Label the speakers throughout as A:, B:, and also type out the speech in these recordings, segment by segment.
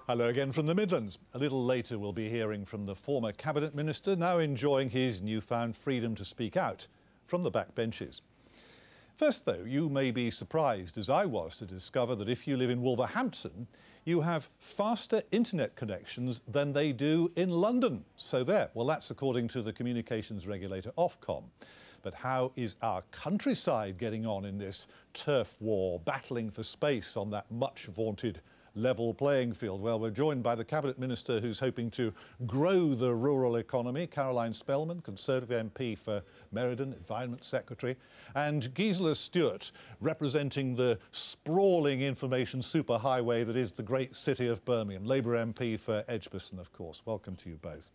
A: Hello again from the Midlands. A little later we'll be hearing from the former Cabinet Minister, now enjoying his newfound freedom to speak out from the back benches. First though, you may be surprised, as I was, to discover that if you live in Wolverhampton, you have faster internet connections than they do in London. So there, well, that's according to the communications regulator Ofcom. But how is our countryside getting on in this turf war, battling for space on that much vaunted level playing field? Well, we're joined by the Cabinet Minister who's hoping to grow the rural economy, Caroline Spelman, Conservative MP for Meriden, Environment Secretary, and Gisela Stewart, representing the sprawling information superhighway that is the great city of Birmingham, Labour MP for Edgbaston, of course. Welcome to you both.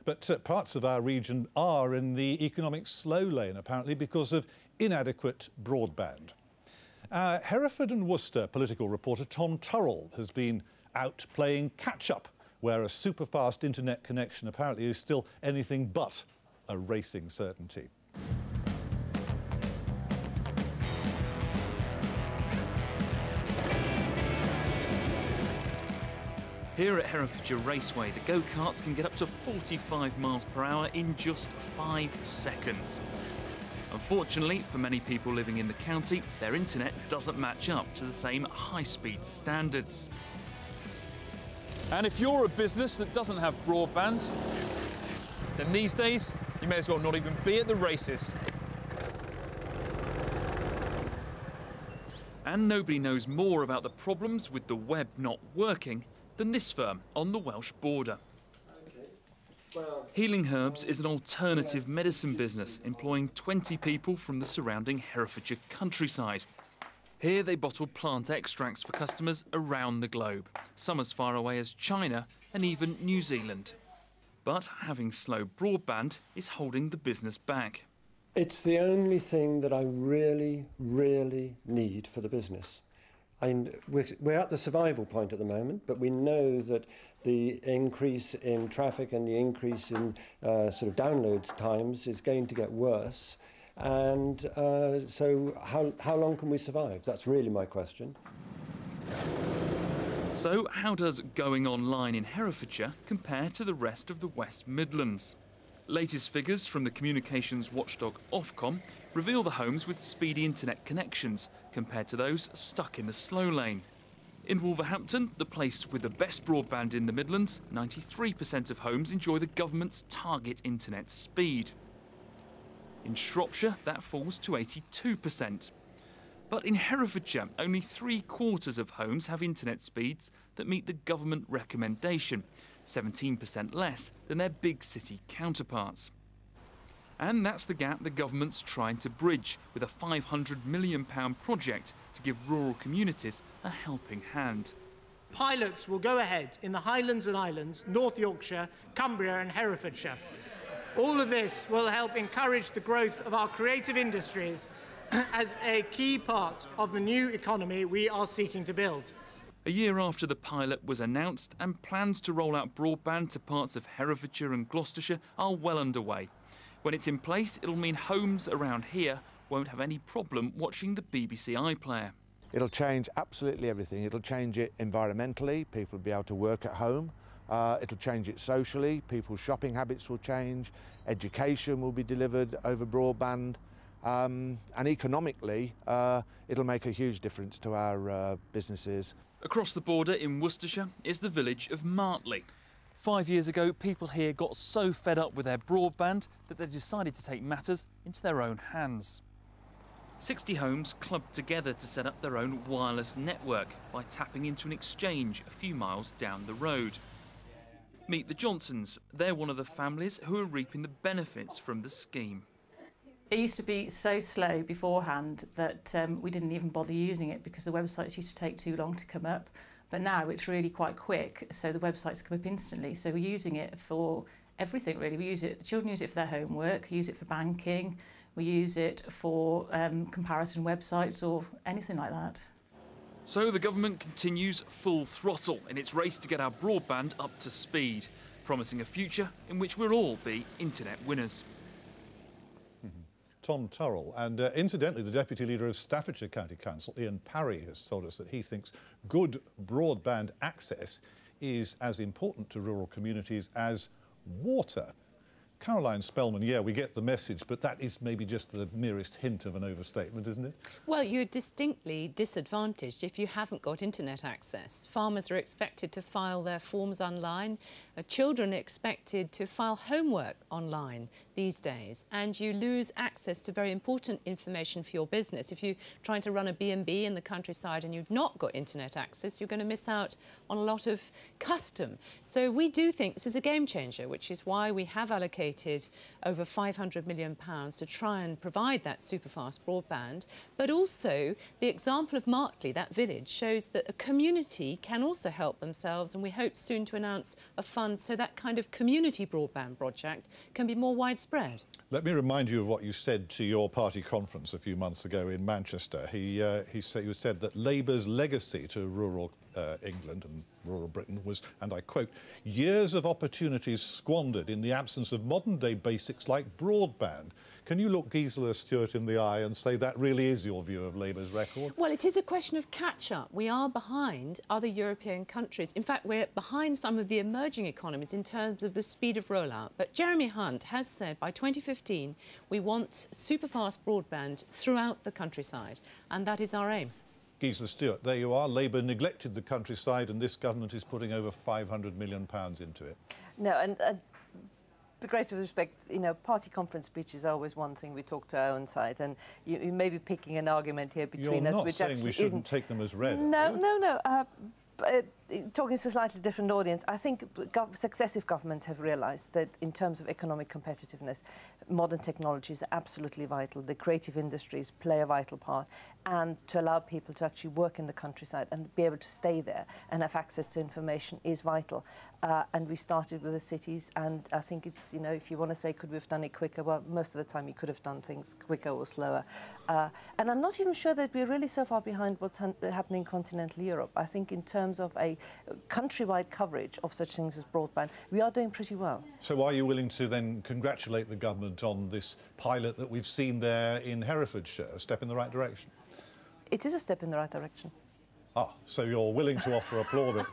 A: But parts of our region are in the economic slow lane, apparently, because of inadequate broadband. Hereford and Worcester political reporter Tom Turrell has been out playing catch-up, where a superfast internet connection apparently is still anything but a racing certainty.
B: Here at Herefordshire Raceway, the go-karts can get up to 45 miles per hour in just 5 seconds. Unfortunately, for many people living in the county, their internet doesn't match up to the same high-speed standards.
C: And if you're a business that doesn't have broadband, then these days, you may as well not even be at the races.
B: And nobody knows more about the problems with the web not working than this firm on the Welsh border. Healing Herbs is an alternative medicine business employing 20 people from the surrounding Herefordshire countryside. Here they bottle plant extracts for customers around the globe, some as far away as China and even New Zealand. But having slow broadband is holding the business back.
D: It's the only thing that I really need for the business. And we're at the survival point at the moment, but we know that the increase in traffic and the increase in sort of downloads times is going to get worse. And so how long can we survive? That's really my question.
B: So how does going online in Herefordshire compare to the rest of the West Midlands? Latest figures from the communications watchdog Ofcom reveal the homes with speedy internet connections compared to those stuck in the slow lane. In Wolverhampton, the place with the best broadband in the Midlands, 93% of homes enjoy the government's target internet speed. In Shropshire, that falls to 82%. But in Herefordshire, only 3/4 of homes have internet speeds that meet the government recommendation, 17% less than their big city counterparts. And that's the gap the government's trying to bridge with a £500 million project to give rural communities a helping hand.
E: Pilots will go ahead in the Highlands and Islands, North Yorkshire, Cumbria and Herefordshire. All of this will help encourage the growth of our creative industries as a key part of the new economy we are seeking to build.
B: A year after the pilot was announced and plans to roll out broadband to parts of Herefordshire and Gloucestershire are well underway. When it's in place, it'll mean homes around here won't have any problem watching the BBC iPlayer.
F: It'll change absolutely everything. It'll change it environmentally, people will be able to work at home. It'll change it socially, people's shopping habits will change, education will be delivered over broadband, and economically, it'll make a huge difference to our businesses.
B: Across the border in Worcestershire is the village of Martley. 5 years ago, people here got so fed up with their broadband that they decided to take matters into their own hands. 60 homes clubbed together to set up their own wireless network by tapping into an exchange a few miles down the road. Meet the Johnsons. They're one of the families who are reaping the benefits from the scheme.
G: It used to be so slow beforehand that we didn't even bother using it because the websites used to take too long to come up. But now it's really quite quick, so the websites come up instantly. So we're using it for everything, really. The children use it for their homework, use it for banking, we use it for comparison websites or anything like that.
B: So the government continues full throttle in its race to get our broadband up to speed, promising a future in which we'll all be internet winners.
A: Tom Turrell. And incidentally, the Deputy Leader of Staffordshire County Council, Ian Parry, has told us that he thinks good broadband access is as important to rural communities as water. Caroline Spellman, yeah, we get the message, but that is maybe just the merest hint of an overstatement, isn't it?
H: Well, you're distinctly disadvantaged if you haven't got internet access. Farmers are expected to file their forms online. Children are expected to file homework online these days, and you lose access to very important information for your business. If you're trying to run a B&B in the countryside and you've not got internet access, you're going to miss out on a lot of custom. So we do think this is a game changer, which is why we have allocated over £500 million to try and provide that super-fast broadband. But also, the example of Martley, that village, shows that a community can also help themselves, and we hope soon to announce a fund so that kind of community broadband project can be more widespread.
A: Let me remind you of what you said to your party conference a few months ago in Manchester. You said that Labour's legacy to rural England and rural Britain was, and I quote, years of opportunities squandered in the absence of modern-day basics like broadband. Can you look Gisela Stewart in the eye and say that really is your view of Labour's record? Well,
H: it is a question of catch-up. We are behind other European countries. In fact, we're behind some of the emerging economies in terms of the speed of rollout. But Jeremy Hunt has said by 2015 we want super-fast broadband throughout the countryside, and that is our aim.
A: Gisela Stewart, there you are. Labour neglected the countryside and this government is putting over £500 million into it.
I: No, and the greatest respect, you know, party conference speeches are always one thing. We talk to our own side, and you may be picking an argument here between us, which actually isn't. You're not saying we shouldn't take them as read. No. Talking to a slightly different audience, I think successive governments have realised that in terms of economic competitiveness, modern technologies are absolutely vital. The creative industries play a vital part, and to allow people to actually work in the countryside and be able to stay there and have access to information is vital. And we started with the cities, and I think it's, you know, if you want to say could we have done it quicker, well, most of the time you could have done things quicker or slower. And I'm not even sure that we're really so far behind what's happening in continental Europe. I think in terms of a countrywide coverage of such things as broadband, we are doing pretty well.
A: So are you willing to then congratulate the government on this pilot that we've seen there in Herefordshire, a step in the right direction?
I: It is a step in the right direction.
A: Ah, so you're willing to offer applaud?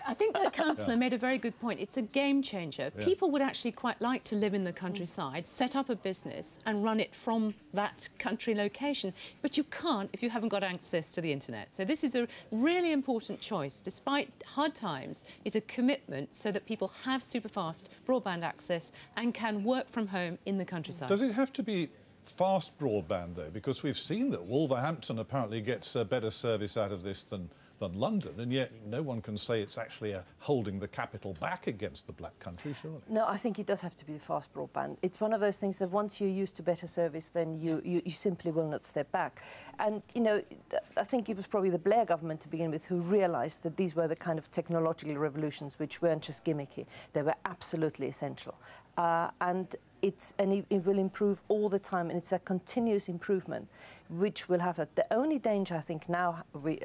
H: I think the councillor made a very good point. It's a game changer. Yeah. People would actually quite like to live in the countryside, set up a business and run it from that country location. But you can't if you haven't got access to the internet. So this is a really important choice, despite hard times, is a commitment so that people have super-fast broadband access and can work from home in the countryside.
A: Does it have to be fast broadband, though? Because we've seen that Wolverhampton apparently gets a better service out of this than London, and yet no one can say it's actually holding the capital back against the Black Country, surely.
I: No, I think it does have to be fast broadband. It's one of those things that once you're used to better service, then you simply will not step back. And, you know, I think it was probably the Blair government to begin with who realised that these were the kind of technological revolutions which weren't just gimmicky. They were absolutely essential. And it will improve all the time, and it's a continuous improvement which will have that. The only danger I think now we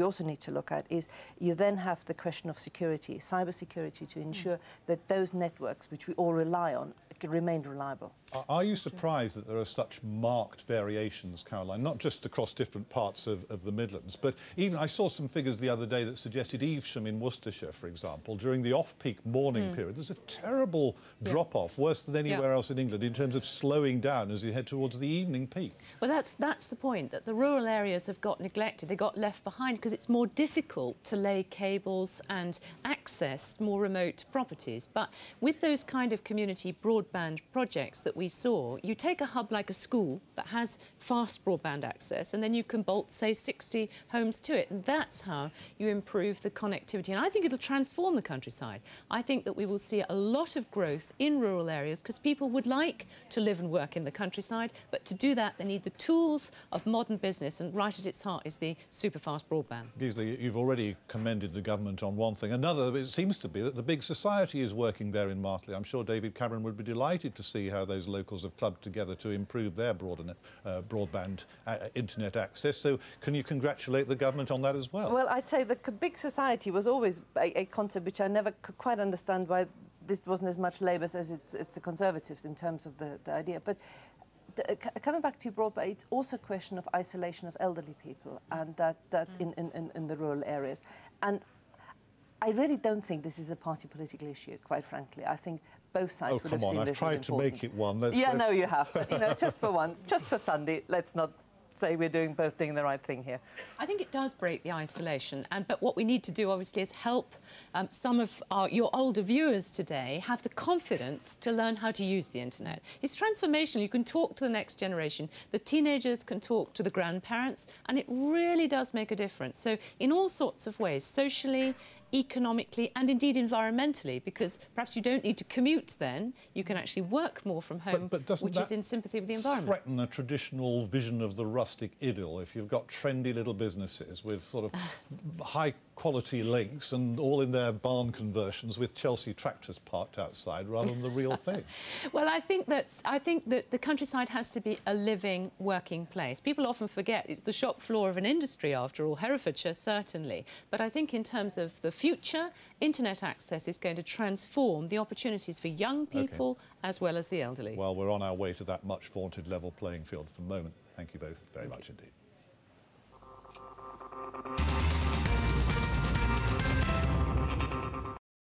I: also need to look at is you then have the question of security, cyber security, to ensure that those networks which we all rely on can remain reliable.
A: Are you surprised that there are such marked variations, Caroline, not just across different parts of the Midlands, but even I saw some figures the other day that suggested Evesham in Worcestershire, for example, during the off-peak morning period, there's a terrible drop-off, worse than anywhere else in England, in terms of slowing down as you head towards the evening peak.
H: Well, that's the point, that the rural areas have got neglected, they got left behind because it's more difficult to lay cables and access more remote properties. But with those kind of community broadband projects that we saw, you take a hub like a school that has fast broadband access, and then you can bolt, say, 60 homes to it, and that's how you improve the connectivity. And I think it'll transform the countryside. I think that we will see a lot of growth in rural areas because people would like to live and work in the countryside, but to do that they need the tools of modern business, and right at its heart is the super-fast broadband.
A: Gisela, you've already commended the government on one thing. Another, it seems to be that the big society is working there in Martley. I'm sure David Cameron would be delighted to see how those locals have clubbed together to improve their broadband internet access. So can you congratulate the government on that as well?
I: Well, I'd say the big society was always a concept which I never could quite understand why this wasn't as much Labour's as it's the Conservatives in terms of the idea. But coming back to broadband, it's also a question of isolation of elderly people, and that in the rural areas. And I really don't think this is a party political issue, quite frankly. I think both sides would have seen this as important.
A: I've tried to make it one.
I: No, you have. But, you know, just for once, just for Sunday, let's not say we're doing the right thing here.
H: I think it does break the isolation, but what we need to do, obviously, is help some of your older viewers today have the confidence to learn how to use the internet. It's transformational. You can talk to the next generation. The teenagers can talk to the grandparents, and it really does make a difference. So in all sorts of ways, socially, economically and indeed environmentally, because perhaps you don't need to commute then, you can actually work more from home, which is in sympathy with the environment.
A: Threaten a traditional vision of the rustic idyll if you've got trendy little businesses with sort of high quality links and all in their barn conversions with Chelsea tractors parked outside rather than the real thing?
H: Well, I think that the countryside has to be a living, working place. People often forget it's the shop floor of an industry, after all, Herefordshire certainly. But I think in terms of the future, internet access is going to transform the opportunities for young people as well as the elderly.
A: Well, we're on our way to that much vaunted level playing field for the moment. Thank you both very much indeed.